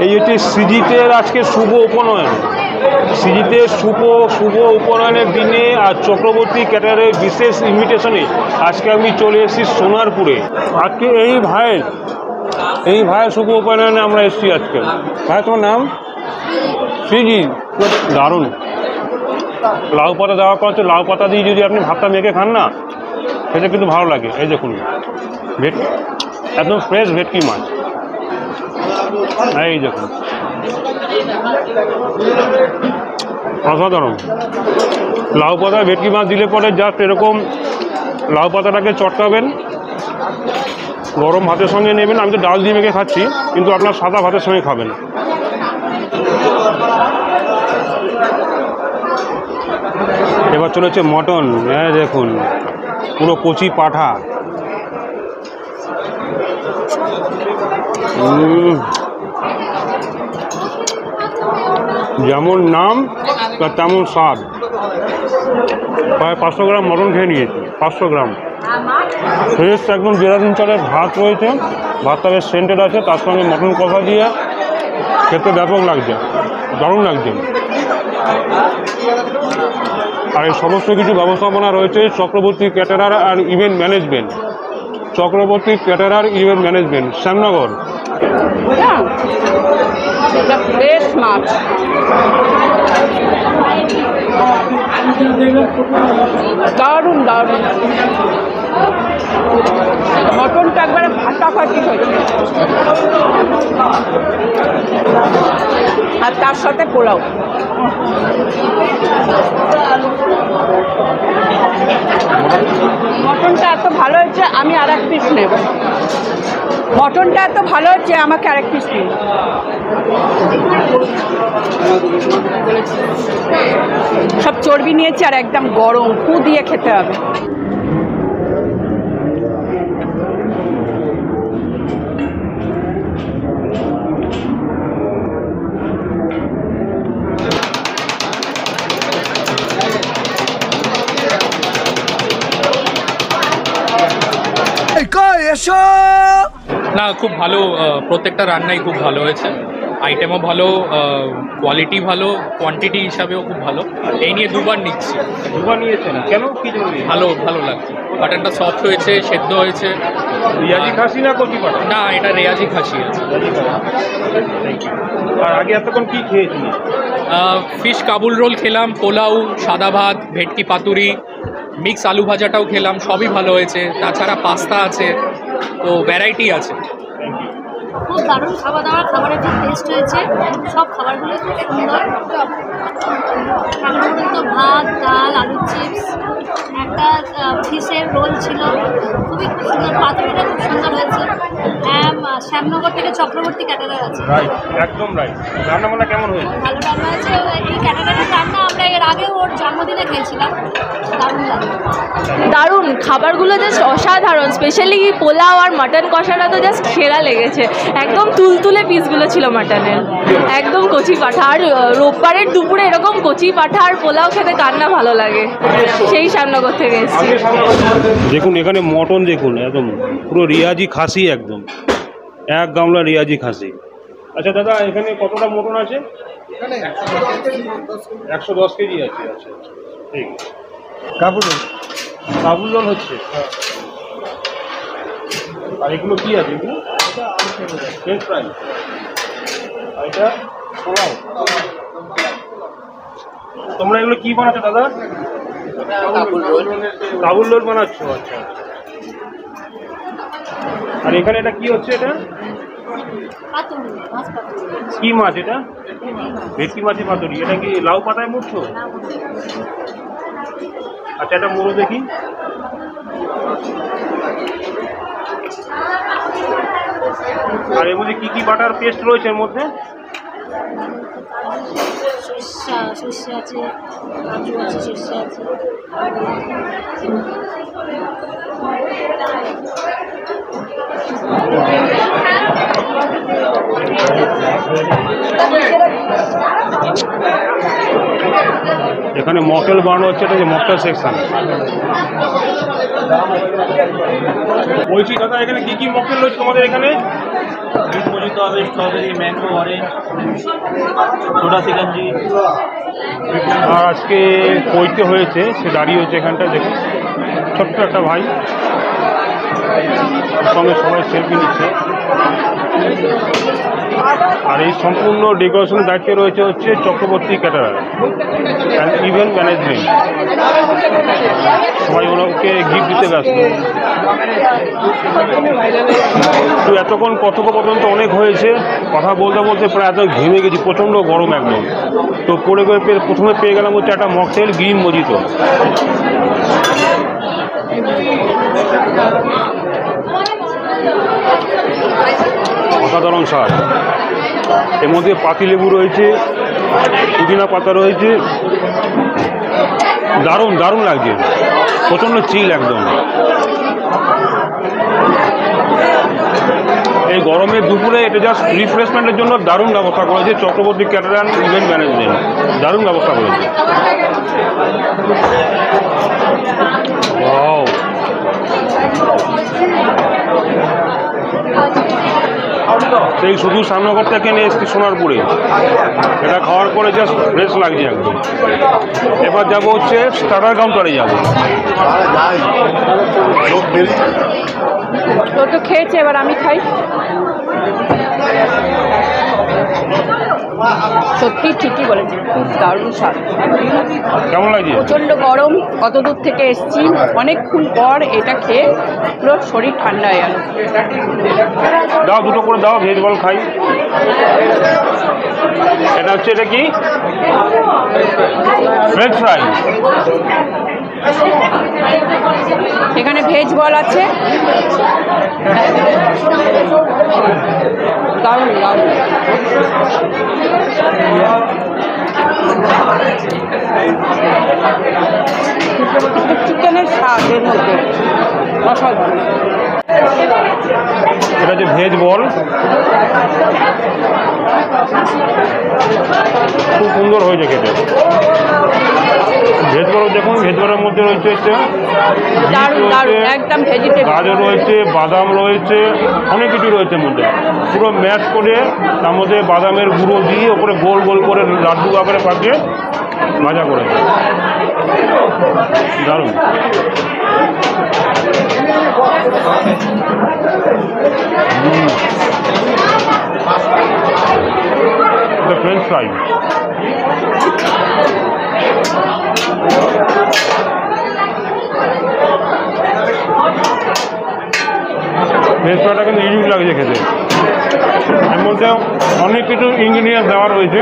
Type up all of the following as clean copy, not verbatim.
এই হচ্ছে সিজিতের আজকে শুভ উপনয়ন। সিজিতের শুভ উপনয়নের দিনে আর চক্রবর্তী ক্যাটারের বিশেষ ইনভিটেশনে আজকে আমি চলে এসেছি সোনারপুরে। আজকে এই ভাইয়ের শুভ উপনয়নে আমরা এসেছি আজকে। ভাই তোমার নাম? সিজি। দারুণ লাউ পাতা দেওয়া হচ্ছে। লাউ পাতা দিয়ে যদি আপনি ভাতটা মেখে খান না, সেটা কিন্তু ভালো লাগে। এই দেখুন একদম ফ্রেশ ভেটকি মাছ, এই দেখুন অসাধারণ। লাউ পাতা ভেটকি মাছ দিলে পরে জাস্ট এরকম লাউ পাতাটাকে চটকাবেন, গরম ভাতের সঙ্গে নেবেন। আমি তো ডাল দিয়ে মেখে খাচ্ছি, কিন্তু আপনার সাদা ভাতের সঙ্গে খাবেন। এবার চলেছে মটন। হ্যাঁ দেখুন পুরো কচি পাঠা। যেমন নাম তেমন স্বাদ। প্রায় 500 গ্রাম মটন খেয়ে নিয়েছি। 500 গ্রাম ফ্রেশ একদম দেরাদুন চালের ভাত রয়েছে। ভাতটা বেশ সেন্টেড আছে, তার সঙ্গে মটন কষা দিয়ে খেতে ব্যাপক লাগছে, দারুণ লাগছে। আর এই সমস্ত কিছু ব্যবস্থাপনা রয়েছে চক্রবর্তী ক্যাটারার আর event management. Chakraborty caterer event management, Shyamnagar. Fresh মাছ, দারুণ দারুণ। মটনটা একবারে ফাটাফাটি হয়েছে, আর তার সাথে পোলাও। মটনটা এত ভালো হয়েছে, আমি আর এক পিস নেব। মটনটা এত ভালো হচ্ছে, আমাকে আরেক পিস দিন। সব চর্বি নিয়েছি আর একদম গরম, ফু দিয়ে খেতে হবে। না, খুব ভালো। প্রত্যেকটা রান্নাই খুব ভালো হয়েছে। আইটেমও ভালো, কোয়ালিটি ভালো, কোয়ান্টিটি হিসাবেও খুব ভালো। এই নিয়ে দুবার নিচ্ছি। দুবার নিয়েছেন কেন? কি ভালো লাগছে। মাটনটা সফট হয়েছে, সেদ্ধ হয়েছে। রেয়াজি খাসি না কচি পাঠা? না, এটা রেয়াজি খাসি আছে। আর আগে এতক্ষণ কি খেয়েছিলেন? ফিশ কাবুল রোল খেলাম, পোলাও, সাদা ভাত, ভেটকি পাতুরি, মিক্স আলু ভাজাটাও খেলাম। সবই ভালো হয়েছে। তাছাড়া পাস্তা আছে, তো ভ্যারাইটি আছে। খুব দারুণ খাওয়া দাওয়া, খাবারের যে টেস্ট হয়েছে, সব খাবারগুলো খুব সুন্দর। সামনে তো ভাত, ডাল, আলুর চিপস, একটা ফিশের রোল ছিল, খুবই খুব সুন্দর। পাতুরিটা খুব সুন্দর হয়েছে। শ্যামনগর থেকে চক্রবর্তী ক্যাটারার আছে। রাইট, একদম রাইট। রান্নাবান্না কেমন হয়েছে? ভালো রান্না হয়েছে। এই ক্যাটারারের রান্না আমরা এর আগেও ওর জন্মদিনে খেয়েছিলাম, দারুণ লাগে। দারুণ খাবারগুলো, জাস্ট অসাধারণ। স্পেশালি পোলাও আর মাটন কষাটা তো জাস্ট সেরা লেগেছে। একদম তুলতুলে পিসগুলো ছিল মাটনের, একদম কচি পাঠা। আর রোববারের দুপুরে এরকম কচি পাঠা আর পোলাও খেতে কার না ভালো লাগে। সেই শ্যামনগর থেকে এসেছি। দেখুন এখানে মটন দেখুন, একদম পুরো রিয়াজি খাসি, একদম এক গামলা রিয়াজি খাসি। আচ্ছা দাদা, এখানে কতটা মটন আছে? 110 কেজি আছে। আচ্ছা আচ্ছা, ঠিক আছে। কাবুল রোল হচ্ছে। আর এগুলো কি আছে? এগুলো ফ্রেঞ্চ ফ্রাই। আর এটা পোলাও। তোমরা এগুলো কি বানাচ্ছো দাদা? কাবুল রোল বানাচ্ছো? আচ্ছা। আর এখানে এটা কি হচ্ছে? এটা কি মাছ? এটা ভেটকি মাছের পাতুরি। এটা কি লাউ পাতায় মুড়ছো? আচ্ছা, এটা মুড়ো দেখি। আর এর মধ্যে কি বাটার পেস্ট রয়েছে এর মধ্যে? সর্ষে আছে, কাজু আছে, সর্ষে আছে। এখানে মকটেল বানানো হচ্ছে। এটা যে মকটেল সেকশন। বলছি দাদা, এখানে কি মকটেল রয়েছে তোমাদের এখানে? তো হবে স্ট্রবেরি, ম্যাঙ্গো, অরেঞ্জ, সোডা সিকাঞ্জি। আর আজকে পৈতে হয়েছে, সে দাঁড়িয়ে হচ্ছে এখানটা, দেখুন ছোট্ট একটা ভাই, সঙ্গে সবাই সেলফি নিচ্ছে। আর এই সম্পূর্ণ ডেকোরেশনের দায়িত্বে রয়েছে হচ্ছে Chakraborty caterer and event management. সবাই ওনাকে গিফট দিতে ব্যস্ত। তো এতক্ষণ কথোপকথন তো অনেক হয়েছে, কথা বলতে বলতে প্রায় এত ঘেমে গেছি, প্রচণ্ড গরম একদম। তো পরে প্রথমে পেয়ে গেলাম হচ্ছে একটা মকটেল গ্রিন মজিতো। অসাধারণ স্বাদ। এর মধ্যে পাতিলেবু রয়েছে, পুদিনা পাতা রয়েছে, দারুণ দারুণ লাগছে, প্রচণ্ড চিল একদম। এই গরমের দুপুরে এটা জাস্ট রিফ্রেশমেন্টের জন্য দারুণ ব্যবস্থা করেছে চক্রবর্তী ক্যাটারার ইভেন্ট ম্যানেজমেন্ট, দারুণ ব্যবস্থা করেছে। ওয়াও, সেই শুধু সামনগর থেকে নিয়ে এসছি সোনারপুরে, এটা খাওয়ার পরে জাস্ট ফ্রেশ লাগছে একদম। এবার যাবো হচ্ছে স্টার্টার কাউন্টারে যাবো। তো তো খেয়েছে, এবার আমি খাই। সত্যি ঠিকই বলেছে, খুব দারুণ স্বাদ। কেমন লাগছে? প্রচণ্ড গরম, কত দূর থেকে এসেছি, অনেকক্ষণ পর এটা খেয়ে পুরো শরীর ঠান্ডা হয়ে গেল। দাও, দুটো করে দাও, ভেজ বল খাই। এটা হচ্ছে, এটা কি ফ্রেঞ্চ ফ্রাই? এখানে ভেজ বল আছে, দারুণ দারুণ। চিকেনের স্বাদ এর মধ্যে অসাধারণ। এটা হচ্ছে ভেজ বল, খুব সুন্দর হয়েছে খেতে। ভেজ বল দেখুন, ভেজ বলের মধ্যে রয়েছে হচ্ছে দারুণ দারুণ, একদম ভেজিটেবল। গাজর রয়েছে, বাদাম রয়েছে, অনেক কিছু রয়েছে মধ্যে। পুরো ম্যাশ করে তার মধ্যে বাদামের গুঁড়ো দিয়ে ওপরে গোল গোল করে লাড্ডু আকারে পাকিয়ে ভাজা করেছে, দারুণ। ফ্রেঞ্চ ফ্রাই, ফ্রেঞ্চ ফ্রাইটা কিন্তু ইউনিক লাগছে খেতে। এর মধ্যে অনেক কিছু ইনগ্রিডিয়েন্টস দেওয়া রয়েছে,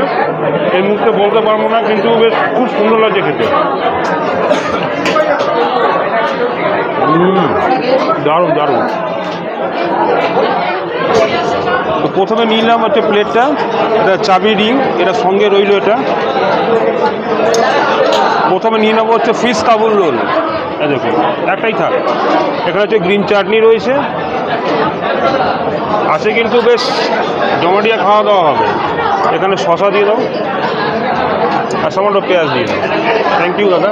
এই মুহূর্তে বলতে পারবো না, কিন্তু বেশ খুব সুন্দর লাগছে খেতে। দারুণ দারুণ। তো প্রথমে নিলাম হচ্ছে প্লেটটা, এটা চাবি রিং, এটা সঙ্গে রইল। এটা প্রথমে নিয়ে নেবো হচ্ছে ফিশ কাবুল রোল। দেখুন, একটাই থাক। এখানে হচ্ছে গ্রিন চাটনি রয়েছে, আছে কিন্তু বেশ জমাটিয়া খাওয়া দাওয়া হবে। এখানে শসা দিয়ে দাও আর সামান্য পেঁয়াজ দিয়ে দাও। থ্যাংক ইউ দাদা,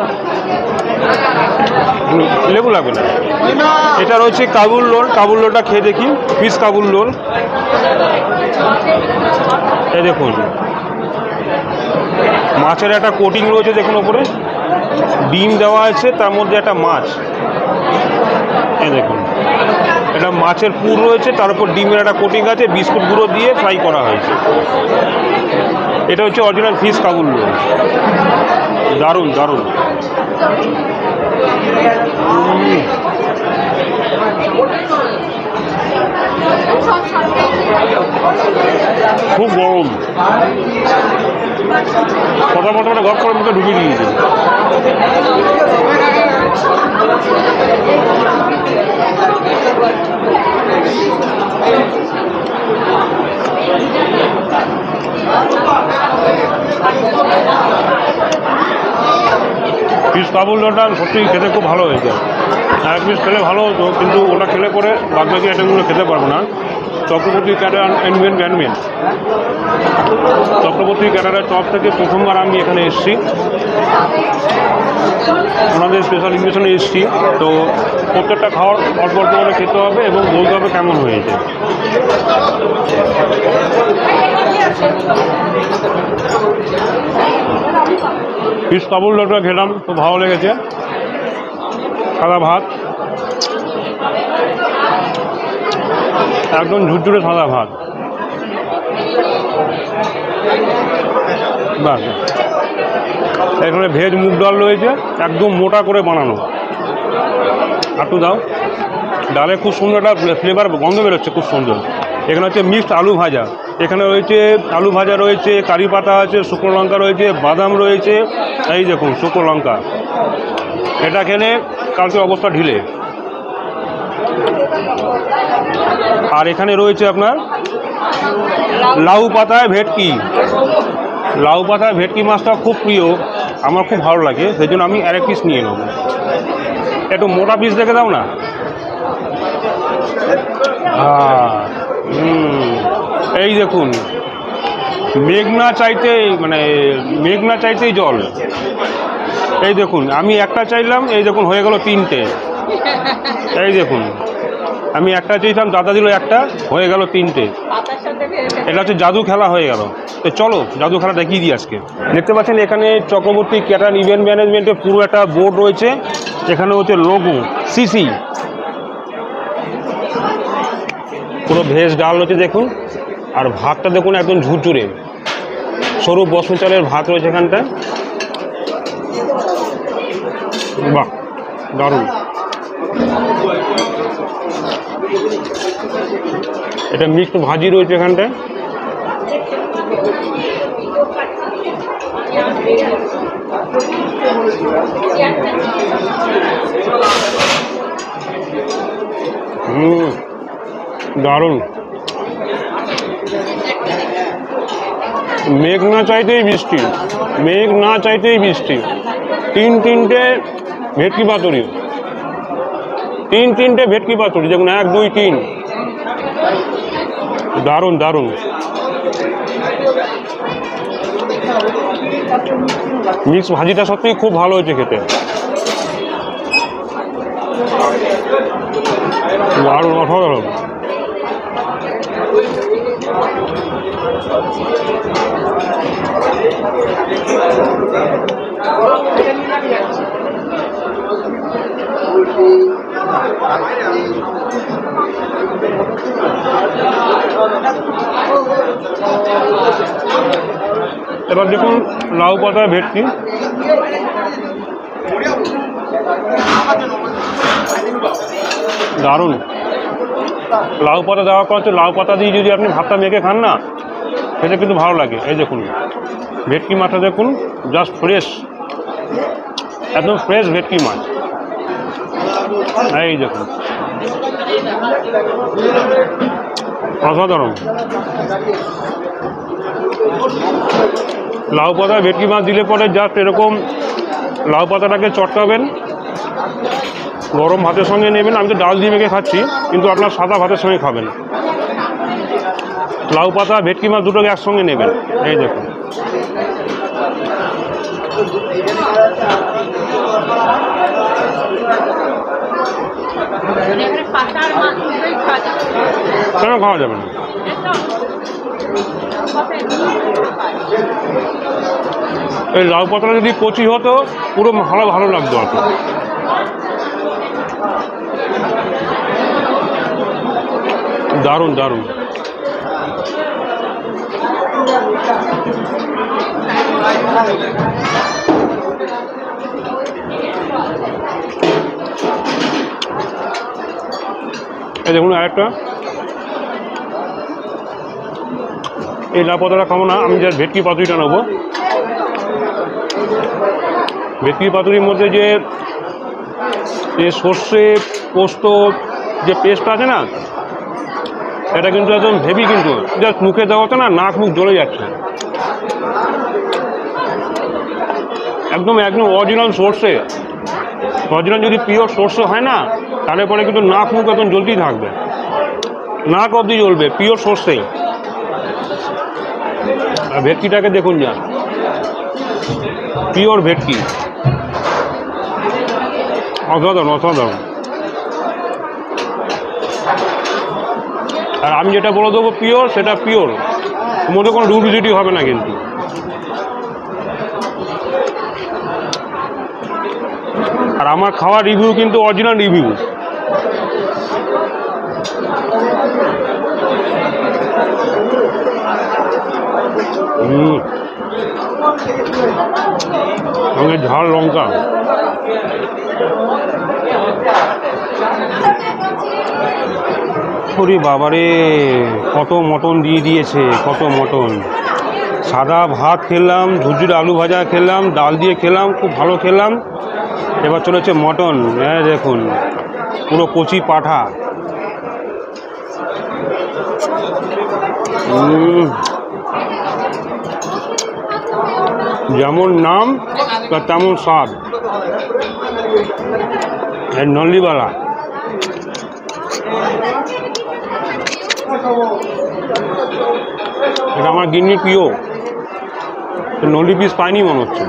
লেবু লাগবে না। এটা রয়েছে কাবুল রোল, কাবুল রোলটা খেয়ে দেখি। ফিশ কাবুল রোল, এই দেখুন মাছের একটা কোটিং রয়েছে, দেখুন ওপরে ডিম দেওয়া আছে, তার মধ্যে একটা মাছ, এই দেখুন এটা মাছের পুর রয়েছে, তার উপর ডিমের একটা কোটিং আছে, বিস্কুট গুঁড়ো দিয়ে ফ্রাই করা হয়েছে। এটা হচ্ছে অরিজিনাল ফিশ কাবুল রোল, দারুণ দারুণ। খুব গরম, কথা বলতে মানে গপ করে মুখে ঢুকিয়ে দিয়েছে। ফিশ কাবুল রোলটা সত্যি খেতে খুব ভালো হয়েছে। এক পিস খেলে ভালো হতো, কিন্তু ওটা খেলে পরে বাদ বাকি আইটেমগুলো খেতে পারবো না। চক্রবর্তী ক্যাটার অ্যান্ড ব্যান্ডমেন্ট। চক্রবর্তী ক্যাটারের টপ থেকে প্রথমবার আমি এখানে এসেছি, ওনাদের স্পেশাল ইনভিটেশনে এসেছি। তো প্রত্যেকটা খাওয়ার অল্প অল্প করে খেতে হবে এবং বলতে হবে কেমন হয়েছে। ফিশ কাবুল রোলটা খেলাম, খুব ভালো লেগেছে। সাদা ভাত, একদম ঝুরঝুরে সাদা ভাত। বাস, এখানে ভেজ মুগ ডাল রয়েছে, একদম মোটা করে বানানো। একটু দাও, ডালে খুব সুন্দর একটা ফ্লেভার গন্ধ বেরোচ্ছে, খুব সুন্দর। এখানে হচ্ছে মিক্সড আলু ভাজা, এখানে রয়েছে আলু ভাজা রয়েছে, কারি পাতা আছে, শুকনো লঙ্কা রয়েছে, বাদাম রয়েছে। এই দেখুন শুকনো লঙ্কা, এটা খেলে কালকে অবস্থা ঢিলে। আর এখানে রয়েছে আপনার লাউ পাতায় ভেটকি। লাউ পাতায় ভেটকি মাছটা খুব প্রিয়, আমার খুব ভালো লাগে, সেই জন্য আমি আরেক পিস নিয়ে নেব। একটু মোটা পিস দেখে দাও না। এই দেখুন, মেঘনা চাইতেই জল। এই দেখুন, আমি একটা চাইলাম, এই দেখুন হয়ে গেল তিনটে। এই দেখুন, আমি একটা চাইতাম, দাদা দিল একটা, হয়ে গেল তিনটে। এটা হচ্ছে জাদু খেলা হয়ে গেল। তো চলো জাদু খেলা দেখিয়ে দিই আজকে। দেখতে পাচ্ছেন এখানে চক্রবর্তী ক্যাটার ইভেন্ট ম্যানেজমেন্টের পুরো একটা বোর্ড রয়েছে। এখানে হচ্ছে লোগো সিসি, পুরো ভেজ ডাল রয়েছে দেখুন। আর ভাতটা দেখুন একদম ঝুরঝুরে সরু বসমতি চালের ভাত রয়েছে এখানটায়। বাহ, দারুণ। এটা মিক্সড ভাজি রয়েছে এখানটায়। দারুণ। মেঘ না চাইতেই বৃষ্টি, মেঘ না চাইতেই বৃষ্টি। তিনটে ভেটকি পাতুরি, তিনটে ভেটকি পাতুরি দেখুন, 1 2 3। দারুণ দারুণ। মিক্স ভাজিটা সত্যিই খুব ভালো হয়েছে খেতে, দারুণ, অসাধারণ। এবার দেখুন লাউ পাতার ভেটকি, দারুণ। লাউ পাতা দেওয়ার পর হচ্ছে লাউ পাতা দিয়ে যদি আপনি ভাতটা মেখে খান না, সেটা কিন্তু ভালো লাগে। এই দেখুন ভেটকি মাছটা দেখুন, জাস্ট ফ্রেশ, একদম ফ্রেশ ভেটকি মাছ। এই দেখুন, অসাধারণ। লাউ পাতা ভেটকি মাছ দিলে পরে জাস্ট এরকম লাউ পাতাটাকে চটকাবেন, গরম ভাতের সঙ্গে নেবেন। আমি তো ডাল দিয়ে মেখে খাচ্ছি, কিন্তু আপনার সাদা ভাতের সঙ্গে খাবেন। লাউ পাতা ভেটকি মাছ দুটোকে একসঙ্গে নেবেন। এই দেখুন, কেন খাওয়া যাবে না? এই লাউ পাতাটা যদি কচি হতো পুরো ভালো লাগতো আর কি। দারুণ দারুণ। এই দেখুন আরেকটা, এই লাউ পাতাটা খাবো না, আমি যা ভেটকি পাতুরিটা নেবো। ভেটকি পাতুরির মধ্যে যে সর্ষে পোস্ত যে পেস্টটা আছে না, এটা কিন্তু একদম হেভি, কিন্তু জাস্ট মুখে দেওয়াতে না নাক মুখ জ্বলে যাচ্ছে। একদম অরিজিনাল সর্ষে, অরিজিনাল যদি পিওর সর্ষে হয় না, তাহলে পরে কিন্তু নাক মুখ একদম জ্বলতেই থাকবে। নাক অবধি জ্বলবে, পিওর সর্ষে। আর ভেটকিটাকে দেখুন যা, পিওর ভেটকি, অসাধারণ অসাধারণ। আর আমি যেটা বলে দেবো পিওর, সেটা পিওর, মধ্যে কোনো ডুপ্লিসিটি হবে না কিন্তু। আর আমার খাওয়ার রিভিউ কিন্তু অরিজিনাল রিভিউ। সঙ্গে ঝাল লঙ্কা, ওরে বাবারে কত মটন দিয়ে দিয়েছে, কত মটন। সাদা ভাত খেলাম, ঝুরঝুরে আলু ভাজা খেলাম, ডাল দিয়ে খেলাম, খুব ভালো খেলাম। এবার চলেছে মটন, হ্যাঁ দেখুন পুরো কচি পাঠা। যেমন নাম তেমন স্বাদ, নল্লিবালা। এটা আমার গিন্নির প্রিয়, নল্লি পিস পাইনি মনে হচ্ছে।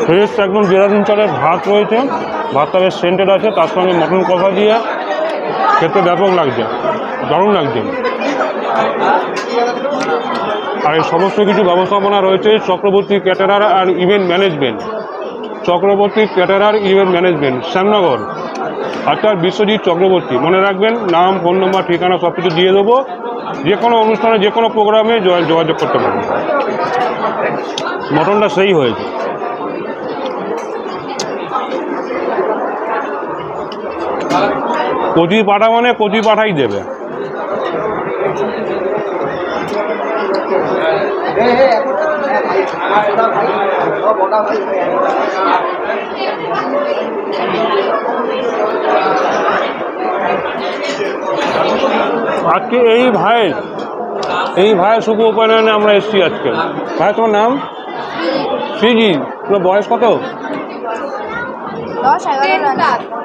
ফ্রেশ একদম দেরাদুন চালের ভাত রয়েছে, ভাতটা বেশ সেন্টেড আছে, তার সঙ্গে মটন কষা দিয়ে খেতে ব্যাপক লাগছে, দারুণ লাগছে। আর এই সমস্ত কিছু ব্যবস্থাপনা রয়েছে চক্রবর্তী ক্যাটারার আর event management, Chakraborty caterer event management, Shyamnagar, অর্থাৎ বিশ্বজিৎ চক্রবর্তী। মনে রাখবেন, নাম, ফোন নম্বর, ঠিকানা সব কিছু দিয়ে দেবো। যে কোনো অনুষ্ঠানে, যে কোনো প্রোগ্রামে যোগাযোগ করতে পারবেন। মটনটা সেই হয়েছে। কচি পাঠা মানে কচি পাঠাই দেবে। আজকে এই ভাইয়ের শুভ উপায়নে আমরা এসেছি আজকে। ভাই তোমার নাম? শ্রীজি। তোমার বয়স কত?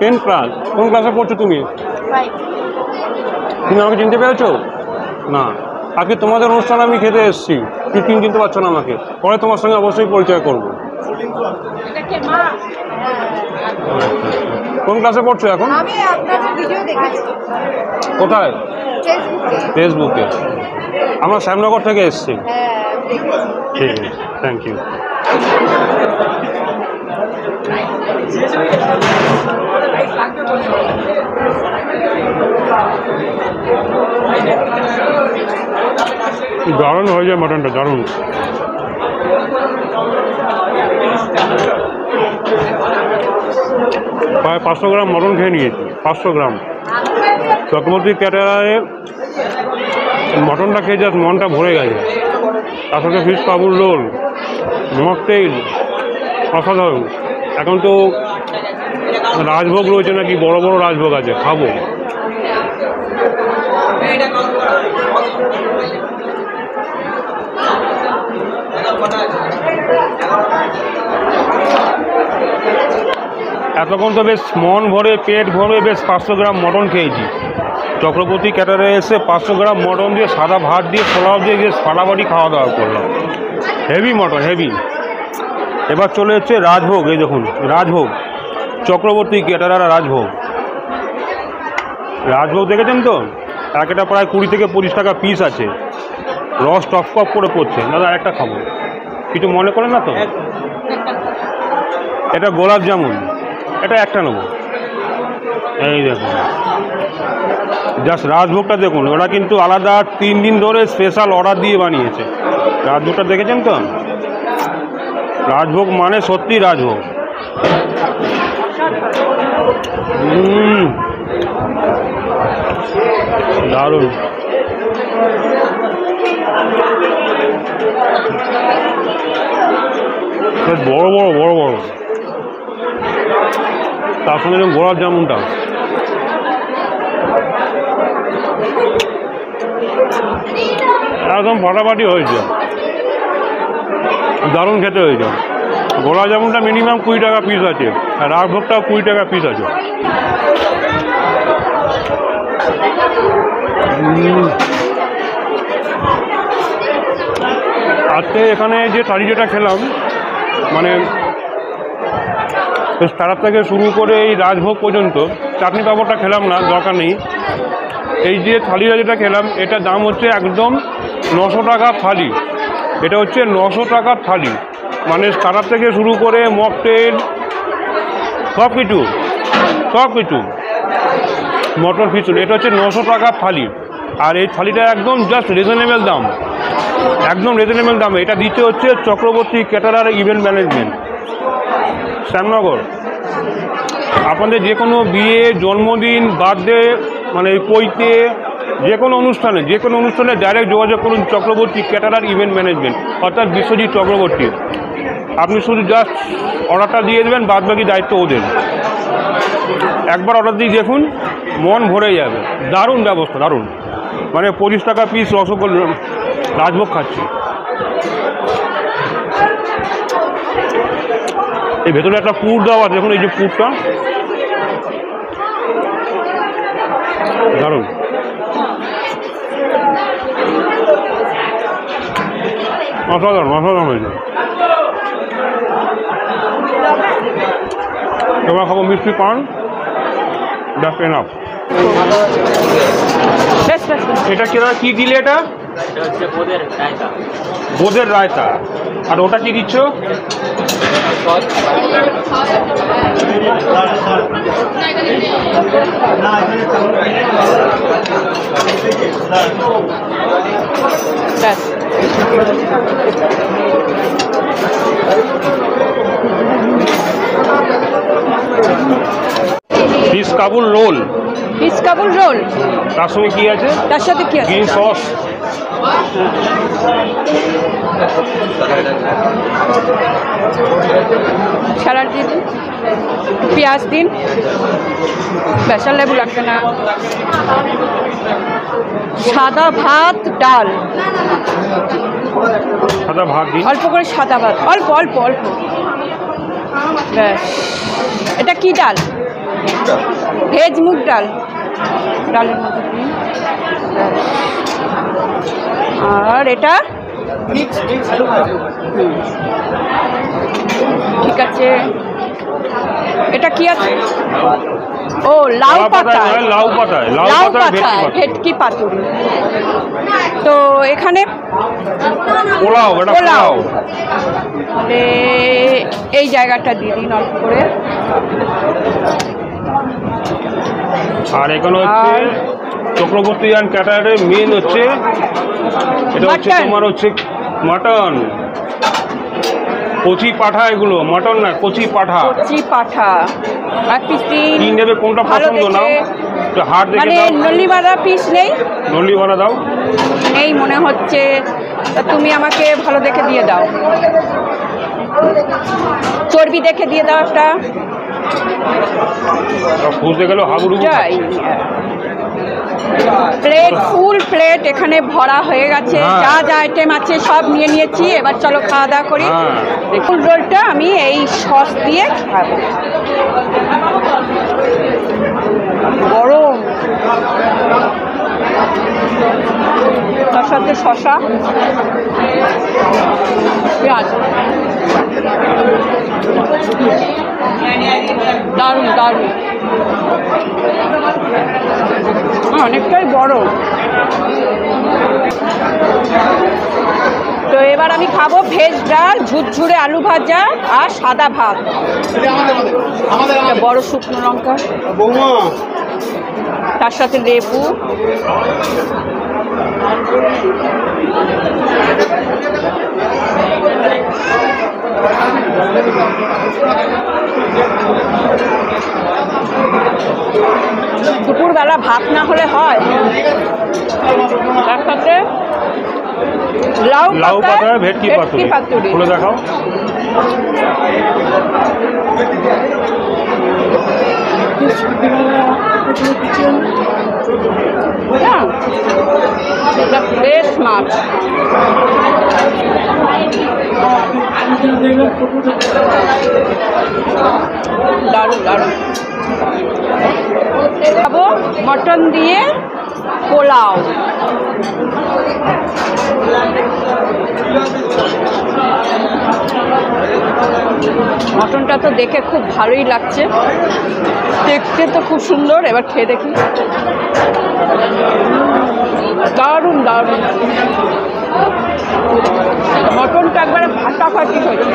10 ক্লাস। কোন ক্লাসে পড়ছো তুমি? তুমি আমাকে চিনতে পেরেছো? না, আজকে তোমাদের অনুষ্ঠানে আমি খেতে এসেছি, তুমি চিনতে পারছো না আমাকে। পরে তোমার সঙ্গে অবশ্যই পরিচয় করবো। কোন ক্লাসে পড়ছো এখন? কোথায়? ফেসবুকে। আমরা শ্যামনগর থেকে এসেছি। ঠিক আছে, থ্যাংক ইউ। দারুণ হয়ে যায় মটনটা, দারুণ। প্রায় 500 গ্রাম মটন খেয়ে নিয়েছি, 500 গ্রাম। চক্রবর্তী ক্যাটারারে মটনটা খেয়ে জাস্ট মনটা ভরে গেছে। তার সাথে ফিশ কাবুল রোল, মকটেইল, অসাধারণ। এখন তো রাজভোগ রয়েছে নাকি, বড় বড় রাজভোগ আছে, খাবো। এতক্ষণ তো বেশ মন ভরে, পেট ভরে বেশ 500 গ্রাম মটন খেয়েছি। চক্রবর্তী ক্যাটারে এসে 500 গ্রাম মটন দিয়ে, সাদা ভাত দিয়ে, পোলাও দিয়ে বেশ ফাটাফাটি খাওয়া দাওয়া করলাম। Heavy mutton, heavy. এবার চলে এসছে রাজভোগ। এই দেখুন রাজভোগ, চক্রবর্তী ক্যাটারার রাজভোগ। রাজভোগ দেখেছেন তো, একটা প্রায় 20 থেকে 25 টাকা পিস আছে। রস টপ টপ করে পড়ছে। দাদা একটা খাবো, কিছু মনে করেন না তো? এটা গোলাপ জামুন, এটা একটা নেবো। এই দেখুন জাস্ট রাজভোগটা দেখুন, ওরা কিন্তু আলাদা 3 দিন ধরে স্পেশাল অর্ডার দিয়ে বানিয়েছে। রাজভোগটা দেখেছেন তো? রাজভোগ মানে সত্যি রাজভোগ। দারুণ। বড় বড় বড় বড়। তার সঙ্গে যেমন গোলাপ জামুনটা একদম ফাটাফাটি হয়েছে, দারুণ খেতে হয়েছে। গোলাপ জামুনটা মিনিমাম 20 টাকা পিস আছে, আর রাজভোগটাও 20 টাকা পিস আছে। আজকে এখানে যে থালি যেটা খেলাম, মানে স্টার্টার থেকে শুরু করে এই রাজভোগ পর্যন্ত, চাটনি পাঁপড়টা খেলাম না, দরকার নেই। এই যে থালিটা যেটা খেলাম, এটার দাম হচ্ছে একদম 900 টাকা থালি। এটা হচ্ছে 900 টাকার থালি, মানে স্টার্টার থেকে শুরু করে মকটেল সব কিছু মটর খিচুড়ি, এটা হচ্ছে 900 টাকার থালি। আর এই থালিটা একদম জাস্ট রিজনেবল দাম, একদম রিজনেবল দামে। এটা দিতে হচ্ছে Chakraborty caterer event management, Shyamnagar. আপনাদের যে কোনো বিয়ে, জন্মদিন, বার্থডে, মানে পৈতে, যে কোনো অনুষ্ঠানে ডাইরেক্ট যোগাযোগ করুন চক্রবর্তী ক্যাটারার ইভেন্ট ম্যানেজমেন্ট, অর্থাৎ বিশ্বজিৎ চক্রবর্তী। আপনি শুধু জাস্ট অর্ডারটা দিয়ে দেবেন, বাদবাকি দায়িত্ব ওদের। একবার অর্ডার দিয়ে দেখুন, মন ভরে যাবে। দারুণ ব্যবস্থা, দারুণ। মানে 25 টাকা পিস রসগোল্লা রাজভোগ খাচ্ছি। এই ভেতরে একটা পুর দেওয়া আছে, দেখুন এই যে পুরটা দারুণ। অসাধারণ হয়েছে। তোমরা খাবো মিষ্টি পান, জাস্ট এনাফ। এটা কি দিলে? এটা হচ্ছে বোঁদের রায়তা। আর ওটা কি দিচ্ছ? ফিশ কাবুল রোল। তার সঙ্গে কি আছে? Green sauce. স্যালাড দিন, পেঁয়াজ দিন, স্পেশাল লেবু লাগবে না। সাদা ভাত, ডাল, সাদা ভাত দিন, অল্প করে সাদা ভাত, অল্প অল্প অল্প। ব্যাস। এটা কি ডাল? ভেজ মুগ ডাল, ডালের মধ্যে দিন। আর এটা ঠিক আছে। এটা কি আছে? ও লাউ পাতা, ভেটকি পাতুরি। তো এখানে পোলাও এই জায়গাটা দিয়ে দিন অল্প করে। আর এখানে হচ্ছে চক্রবর্তী অ্যান্ড ক্যাটারারের মেন হচ্ছে, এটা হচ্ছে তোমার হচ্ছে মাটন, কচি পাঠা। এগুলো মাটন না, কচি পাঠা। কি নেবে, কোনটা পছন্দ নাও? হাট দেখে দাও। নলি বাঁধা পিস নেই? নলি বাঁধা দাও। নেই মনে হচ্ছে, তুমি আমাকে ভালো দেখে দিয়ে দাও, চর্বি দেখে দিয়ে দাও একটা। বুঝতে গেল হাবুডুবু। প্লেট, ফুল প্লেট এখানে ভরা হয়ে গেছে। যা যা আইটেম আছে সব নিয়ে নিয়েছি। এবার চলো খাওয়া দাওয়া করি। ফুল রোলটা আমি এই সস দিয়ে খাবো। গরম, তার সাথে শসা, পেঁয়াজ, দারুণ দারুণ। অনেকটাই বড়। তো এবার আমি খাবো ভেজ ডাল, ঝুরঝুরে আলু ভাজা আর সাদা ভাত, বড় শুকনো লঙ্কা, তার সাথে লেবু। দুপুরবেলা ভাত না হলে হয়। তার সাথে লাউ পাতা, ভেটকি পাতুরি। খুলে দেখাও। ফ্রেশ মাছ। দারুণ দারুণ। খাবো মটন দিয়ে পোলাও। মটনটা তো দেখে খুব ভালোই লাগছে, দেখতে তো খুব সুন্দর। এবার খেয়ে দেখি। দারুণ দারুণ। মটনটা একবারে ফাটাফাটি হয়েছে,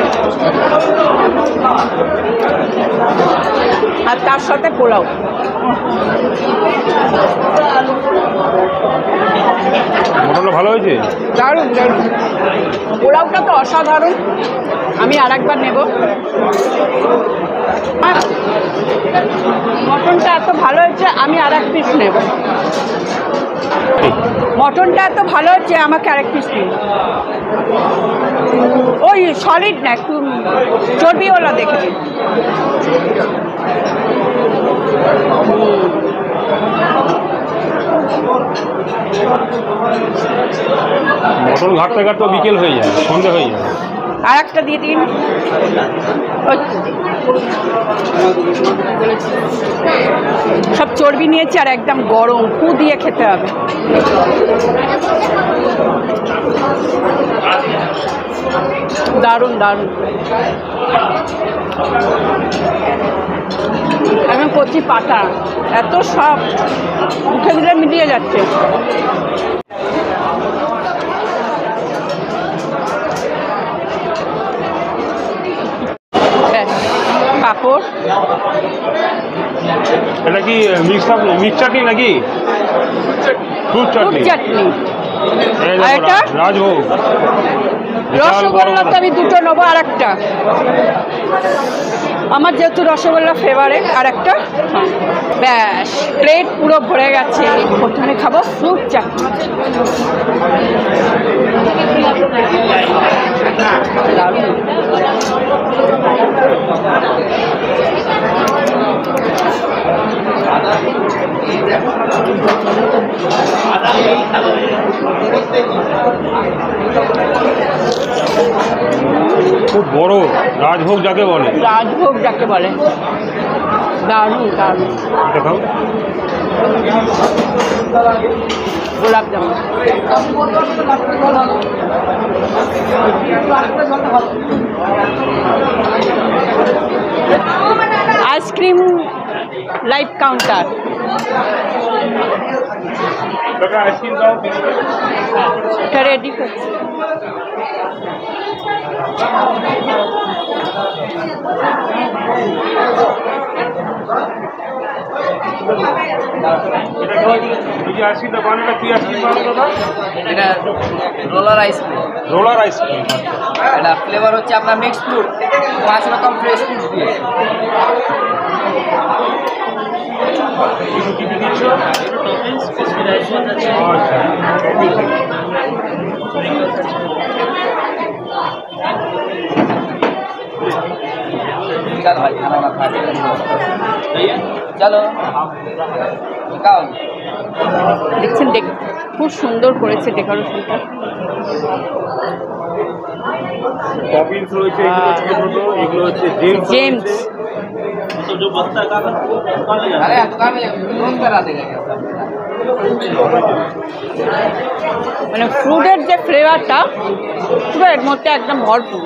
আর তার সাথে পোলাও। মটনটা ভালো হয়েছে, দারুণ দারুণ। পোলাওটা তো অসাধারণ। আমি আর একবার নেব। মটনটা এত ভালো হয়েছে, আমি আর এক পিস নেব। মটনটা এত ভালো হচ্ছে, আমাকে আরেক পিস দিন। ওই সলিড না, একটু চর্বিওয়ালা দেখে দিন। মটন ঘাটতে ঘাটতে বিকেল হয়ে যায়, সন্ধে হয়ে যায়। আর একটা দিয়ে দিন। সব চর্বি নিয়েছি আর একদম গরম, ফু দিয়ে খেতে হবে। দারুণ দারুণ। এখন কচি পাতা, এত সব মুখে দিলে মিলিয়ে যাচ্ছে। পাঁপড়। এটা কি মিক্স চাটনি নাকি? ফ্রুট চাটনি। চাটনি। এই আর দেখো, এটা? রাজভোগ। রসগোল্লা তো আমি দুটো নেবো, আর একটা আমার যেহেতু রসগোল্লা ফেভারিট। আর একটা ব্যাস, প্লেট পুরো ভরে গেছে। প্রথমে খাবো ফ্রুট চাটনি। দারুণ। খুব বড় রাজভোগ যাকে বলে। রাজভোগ যাকে বলে। দারুণ দারুণ। এটা খাও। Gulab jamun. Ice cream live counter. এটা রেডি করছি। আইসক্রিমটা বানানো কি আইসক্রিম বানানো দাদা? এটা রোলার আইসক্রিম। Roller ice cream. এটা ফ্লেভার হচ্ছে আপনার মিক্স ফ্রুট, 5 রকম ফ্রেশ ফ্রুট দিয়ে। चल भाई खाना वाना खा के चलो खाओ। দেখছেন, খুব সুন্দর করেছে ডেকোরেশনটা। টপিংস রয়েছে, এগুলো ছোট ছোট, এগুলো হচ্ছে জেমস। अरे दुकान में रोज करा देगा क्या? মানে ফ্রুটের যে ফ্লেভারটা পুরো এর মধ্যে একদম ভরপুর।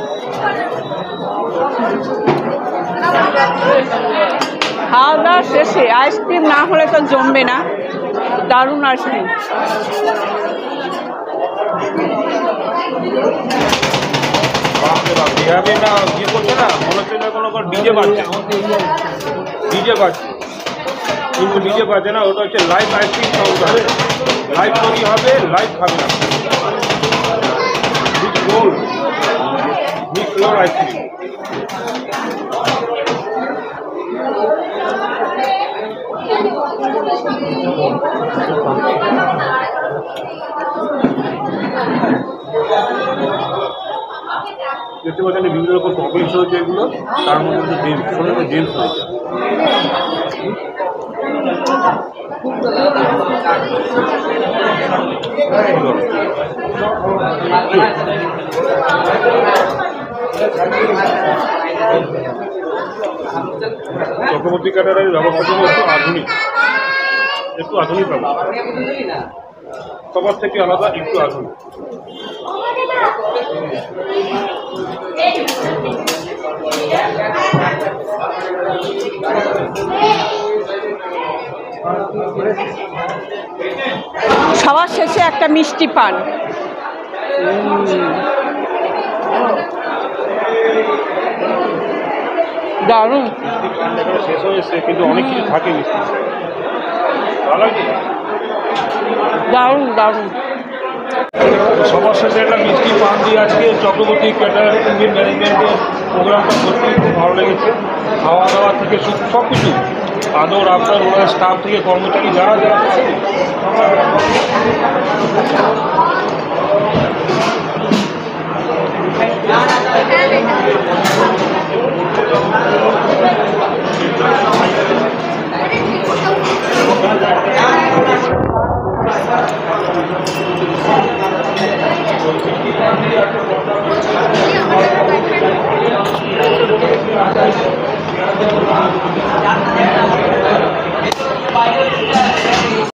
খাওয়া দাওয়া শেষে আইসক্রিম না হলে তো জমবে না। দারুণ আইসক্রিম। বাপরে বাপ, এভাবে না ইয়ে করছে না, মনে হচ্ছে না কোনো ডিজে বাজছে। ডিজে বাজছে, কিন্তু ডিজে বাজে না, ওটা হচ্ছে লাইভ আইসক্রিম কাউন্টার। লাইভ তৈরি হবে, লাইভ খাবে না। Mix role ice cream. দেখতে পাচ্ছেন বিভিন্ন রকম টপিংস হয়েছে এগুলো, তার মধ্যে ড্রিঙ্কস ড্রিঙ্কস হয়েছে। চক্রবর্তী ক্যাটারের ব্যবস্থা ছিল একটু আধুনিক ব্যবস্থা, সবার থেকে আলাদা, একটু আধুনিক। সবার শেষে একটা মিষ্টি পান। দারুণ। শেষ হয়ে এসছে, কিন্তু অনেক কিছু থাকে মিষ্টি। ভালো লাগে, দারুণ দারুণ। সবার শেষে একটা মিষ্টি পান দিয়ে আজকে চক্রবর্তী ক্যাটারার ইঞ্জিন ম্যানেজমেন্টের প্রোগ্রামটা সত্যি খুব ভালো লেগেছে। খাওয়া দাওয়া থেকে সব কিছু, আদর আপনার ওনার স্টাফ থেকে কর্মচারী যারা যারা